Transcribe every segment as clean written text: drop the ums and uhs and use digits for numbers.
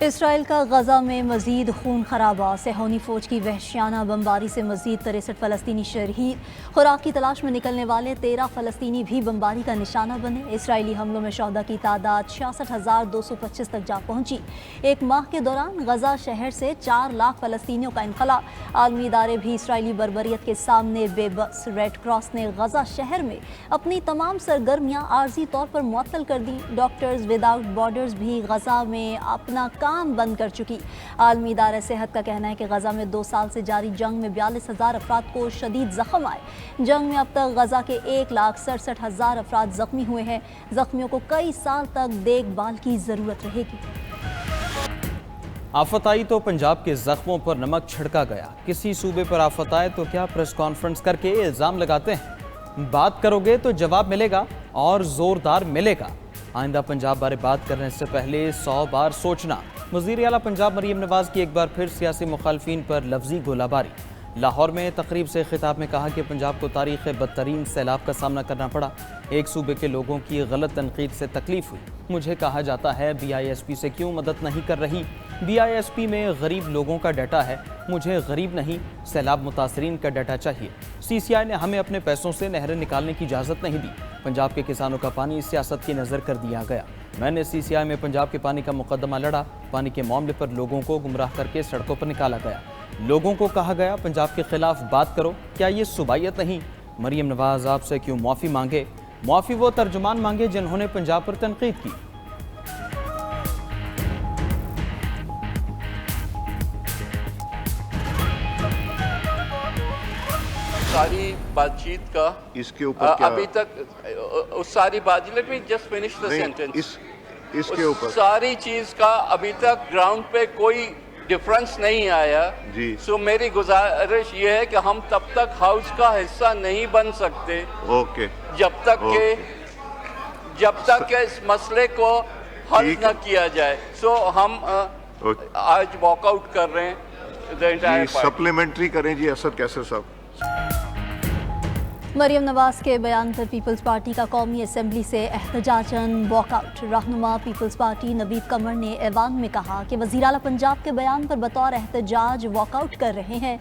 اسرائیل کا غزہ میں مزید خون خرابہ، صہیونی فوج کی وحشیانہ بمباری سے مزید 63 فلسطینی شہید، خوراک کی تلاش میں نکلنے والے 13 فلسطینی بھی بمباری کا نشانہ بنے۔ اسرائیلی حملوں میں شہداء کی تعداد 66,225 تک جا پہنچی۔ ایک ماہ کے دوران غزہ شہر سے 4 لاکھ فلسطینیوں کا انخلاء۔ عالمی ادارے بھی اسرائیلی بربریت کے سامنے بے بس۔ ریڈ کراس نے غزہ شہر میں اپنی تمام سرگرمیاں عارضی طور پر معطل کر دیں۔ ڈاکٹرز وداؤٹ بارڈرز بھی غزہ میں اپنا کام بند کر چکی۔ عالمی ادارہ صحت کا کہنا ہے کہ غزہ میں 2 سال سے جاری جنگ میں 42,000 افراد کو شدید زخم آئے۔ جنگ میں اب تک غزہ کے 1,67,000 افراد زخمی ہوئے ہیں۔ زخمیوں کو کئی سال تک دیکھ بھال کی ضرورت رہے گی۔ آفت آئی تو پنجاب کے زخموں پر نمک چھڑکا گیا۔ کسی صوبے پر آفت آئے تو کیا پریس کانفرنس کر کے الزام لگاتے ہیں؟ بات کرو گے تو جواب ملے گا اور زوردار ملے گا۔ آئندہ پنجاب بارے بات کرنے سے پہلے 100 بار سوچنا۔ وزیر اعلیٰ پنجاب مریم نواز کی ایک بار پھر سیاسی مخالفین پر لفظی گولہ باری۔ لاہور میں تقریب سے خطاب میں کہا کہ پنجاب کو تاریخ بدترین سیلاب کا سامنا کرنا پڑا۔ ایک صوبے کے لوگوں کی غلط تنقید سے تکلیف ہوئی۔ مجھے کہا جاتا ہے BISP سے کیوں مدد نہیں کر رہی؟ BISP میں غریب لوگوں کا ڈیٹا ہے، مجھے غریب نہیں سیلاب متاثرین کا ڈیٹا چاہیے۔ CCI نے ہمیں اپنے پیسوں سے نہریں نکالنے کی اجازت نہیں دی۔ پنجاب کے کسانوں کا پانی سیاست کی نظر کر دیا گیا۔ میں نے CCI میں پنجاب کے پانی کا مقدمہ لڑا۔ پانی کے معاملے پر لوگوں کو گمراہ کر کے سڑکوں پر نکالا گیا۔ لوگوں کو کہا گیا پنجاب کے خلاف بات کرو۔ کیا یہ صوبائیت نہیں؟ مریم نواز آپ سے کیوں معافی مانگے؟ معافی وہ ترجمان مانگے جنہوں نے پنجاب پر تنقید کی۔ ساری بات چیت کا اس کے اوپر کیا ابھی تک اس ساری بات let me just finish the sentence اس کے اوپر ساری چیز کا ابھی تک گراؤنڈ پہ کوئی ڈفرنس نہیں آیا جی۔ سو میری گزارش یہ ہے کہ ہم تب تک ہاؤس کا حصہ نہیں بن سکتے اوکے جب تک کہ اس مسئلے کو حل نہ کیا جائے۔ سو ہم آج واک آؤٹ کر رہے ہیں۔ سپلیمنٹری کریں جی اسد کیسر صاحب۔ مریم نواز کے بیان پر پیپلز پارٹی کا قومی اسمبلی سے احتجاجاً واک آؤٹ۔ رہنما پیپلز پارٹی نوید قمر نے ایوان میں کہا کہ وزیر اعلیٰ پنجاب کے بیان پر بطور احتجاج واک آؤٹ کر رہے ہیں۔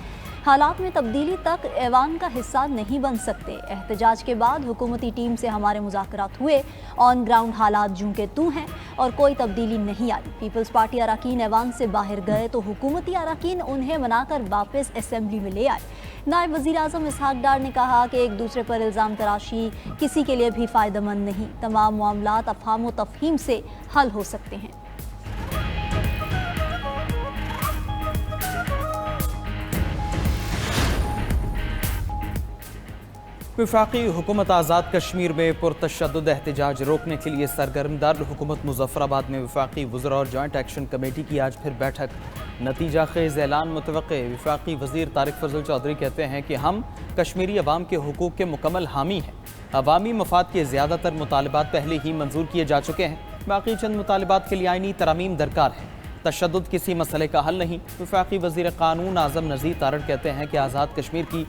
حالات میں تبدیلی تک ایوان کا حصہ نہیں بن سکتے۔ احتجاج کے بعد حکومتی ٹیم سے ہمارے مذاکرات ہوئے، آن گراؤنڈ حالات جوں کے توں ہیں اور کوئی تبدیلی نہیں آئی۔ پیپلز پارٹی اراکین ایوان سے باہر گئے تو حکومتی اراکین انہیں منا کر واپس اسمبلی میں لے آئے۔ نائب وزیر اعظم اسحاق ڈار نے کہا کہ ایک دوسرے پر الزام تراشی کسی کے لیے بھی فائدہ مند نہیں۔ تمام معاملات افہام و تفہیم سے حل ہو سکتے ہیں۔ وفاقی حکومت آزاد کشمیر میں پرتشدد احتجاج روکنے کے لیے سرگرم۔ دارالحکومت مظفر آباد میں وفاقی وزراء اور جوائنٹ ایکشن کمیٹی کی آج پھر بیٹھک۔ نتیجہ خیز اعلان متوقع۔ وفاقی وزیر طارق فضل چودھری کہتے ہیں کہ ہم کشمیری عوام کے حقوق کے مکمل حامی ہیں۔ عوامی مفاد کے زیادہ تر مطالبات پہلے ہی منظور کیے جا چکے ہیں۔ باقی چند مطالبات کے لیے آئینی ترامیم درکار ہے۔ تشدد کسی مسئلے کا حل نہیں۔ وفاقی وزیر قانون اعظم نذیر تارڑ کہتے ہیں کہ آزاد کشمیر کی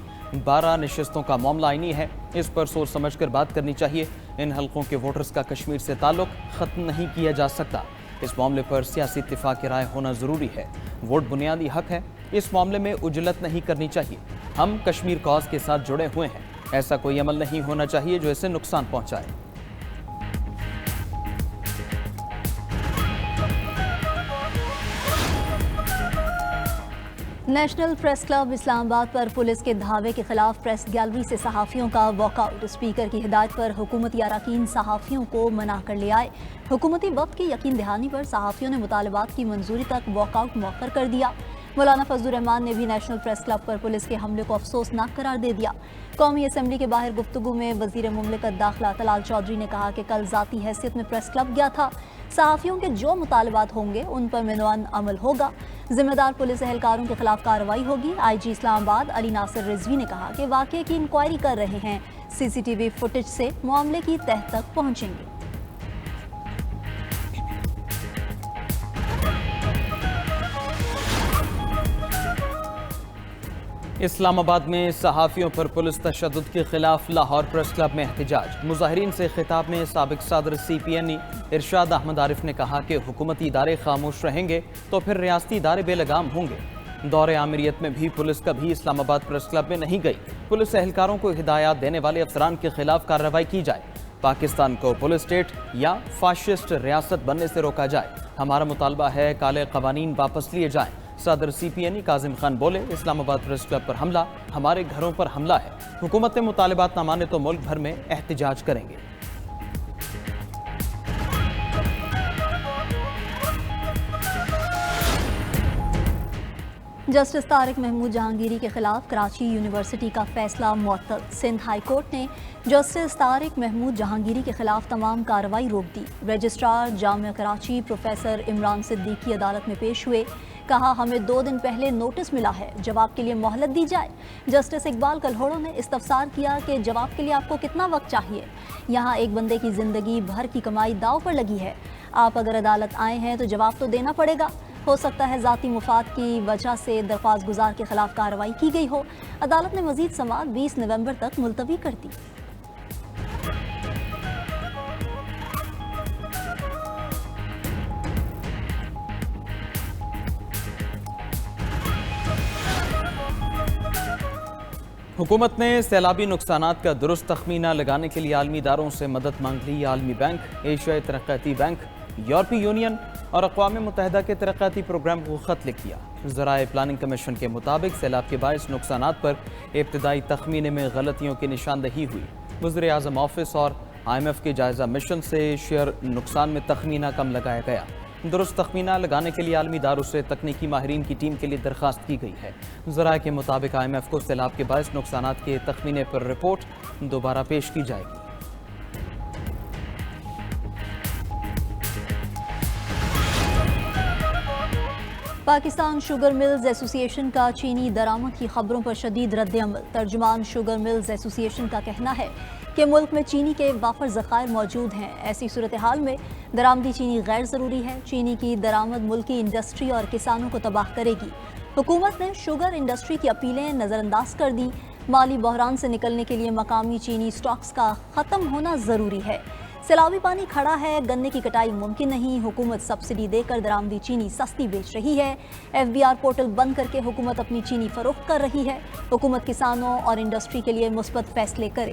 12 نشستوں کا معاملہ آئینی ہے، اس پر سوچ سمجھ کر بات کرنی چاہیے۔ ان حلقوں کے ووٹرز کا کشمیر سے تعلق ختم نہیں کیا جا سکتا۔ اس معاملے پر سیاسی اتفاق رائے ہونا ضروری ہے۔ ووٹ بنیادی حق ہے، اس معاملے میں عجلت نہیں کرنی چاہیے۔ ہم کشمیر کاز کے ساتھ جڑے ہوئے ہیں، ایسا کوئی عمل نہیں ہونا چاہیے جو اسے نقصان پہنچائے۔ نیشنل پریس کلب اسلام آباد پر پولیس کے دھاوے کے خلاف پریس گیلری سے صحافیوں کا واک آؤٹ۔ اسپیکر کی ہدایت پر حکومتی اراکین صحافیوں کو منا کر لے آئے۔ حکومتی وفد کی یقین دہانی پر صحافیوں نے مطالبات کی منظوری تک واک آؤٹ مؤخر کر دیا۔ مولانا فضل الرحمان نے بھی نیشنل پریس کلب پر پولیس کے حملے کو افسوسناک قرار دے دیا۔ قومی اسمبلی کے باہر گفتگو میں وزیر مملکت داخلہ طلال چودھری نے کہا کہ کل ذاتی حیثیت میں پریس کلب گیا تھا، صحافیوں کے جو مطالبات ہوں گے ان پر منوان عمل ہوگا، ذمہ دار پولیس اہلکاروں کے خلاف کارروائی ہوگی۔ IG اسلام آباد علی ناصر رضوی نے کہا کہ واقعے کی انکوائری کر رہے ہیں، CCTV فوٹیج سے معاملے کی تہہ تک پہنچیں گے۔ اسلام آباد میں صحافیوں پر پولیس تشدد کے خلاف لاہور پریس کلب میں احتجاج۔ مظاہرین سے خطاب میں سابق صدر سی پی این ارشاد احمد عارف نے کہا کہ حکومتی ادارے خاموش رہیں گے تو پھر ریاستی ادارے بے لگام ہوں گے۔ دور آمریت میں بھی پولیس کبھی اسلام آباد پریس کلب میں نہیں گئی۔ پولیس اہلکاروں کو ہدایات دینے والے افسران کے خلاف کارروائی کی جائے۔ پاکستان کو پولیس اسٹیٹ یا فاشسٹ ریاست بننے سے روکا جائے۔ ہمارا مطالبہ ہے کالے قوانین واپس لیے جائیں۔ صدر سی پی این کاظم خان بولے، اسلام آباد پریس کلب پر حملہ ہمارے گھروں پر حملہ ہے۔ حکومت نے مطالبات نہ مانے تو ملک بھر میں احتجاج کریں گے۔ جسٹس طارق محمود جہانگیری کے خلاف کراچی یونیورسٹی کا فیصلہ معطل۔ سندھ ہائی کورٹ نے جسٹس طارق محمود جہانگیری کے خلاف تمام کارروائی روک دی۔ رجسٹرار جامعہ کراچی پروفیسر عمران صدیقی عدالت میں پیش ہوئے، کہا ہمیں 2 دن پہلے نوٹس ملا ہے، جواب کے لیے مہلت دی جائے۔ جسٹس اقبال کلہوڑو نے استفسار کیا کہ جواب کے لیے آپ کو کتنا وقت چاہیے؟ یہاں ایک بندے کی زندگی بھر کی کمائی داؤ پر لگی ہے، آپ اگر عدالت آئے ہیں تو جواب تو دینا پڑے گا۔ ہو سکتا ہے ذاتی مفاد کی وجہ سے درخواست گزار کے خلاف کارروائی کی گئی ہو۔ عدالت نے مزید سماعت 20 نومبر تک ملتوی کر دی۔ حکومت نے سیلابی نقصانات کا درست تخمینہ لگانے کے لیے عالمی اداروں سے مدد مانگ لی۔ عالمی بینک، ایشیائی ترقیاتی بینک، یورپی یونین اور اقوام متحدہ کے ترقیاتی پروگرام کو خط لکھ دیا۔ ذرائع پلاننگ کمیشن کے مطابق سیلاب کے باعث نقصانات پر ابتدائی تخمینے میں غلطیوں کی نشاندہی ہوئی۔ وزیر اعظم آفس اور آئی ایم ایف کے جائزہ مشن سے شیئر نقصان میں تخمینہ کم لگایا گیا۔ درست تخمینہ لگانے کے لیے عالمی اداروں سے تکنیکی ماہرین کی ٹیم کے لیے درخواست کی گئی ہے۔ ذرائع کے مطابق آئی ایم ایف کو سیلاب کے باعث نقصانات کے تخمینے پر رپورٹ دوبارہ پیش کی جائے گی۔ پاکستان شوگر ملز ایسوسی ایشن کا چینی درآمد کی خبروں پر شدید رد عمل۔ ترجمان شوگر ملز ایسوسی ایشن کا کہنا ہے کہ ملک میں چینی کے وافر ذخائر موجود ہیں۔ ایسی صورتحال میں درآمدی چینی غیر ضروری ہے۔ چینی کی درآمد ملکی انڈسٹری اور کسانوں کو تباہ کرے گی۔ حکومت نے شوگر انڈسٹری کی اپیلیں نظر انداز کر دی۔ مالی بحران سے نکلنے کے لیے مقامی چینی سٹاکس کا ختم ہونا ضروری ہے۔ سیلابی پانی کھڑا ہے، گنے کی کٹائی ممکن نہیں۔ حکومت سبسڈی دے کر درآمدی چینی سستی بیچ رہی ہے۔ ایف بی آر پورٹل بند کر کے حکومت اپنی چینی فروخت کر رہی ہے۔ حکومت کسانوں اور انڈسٹری کے لیے مثبت فیصلے کرے۔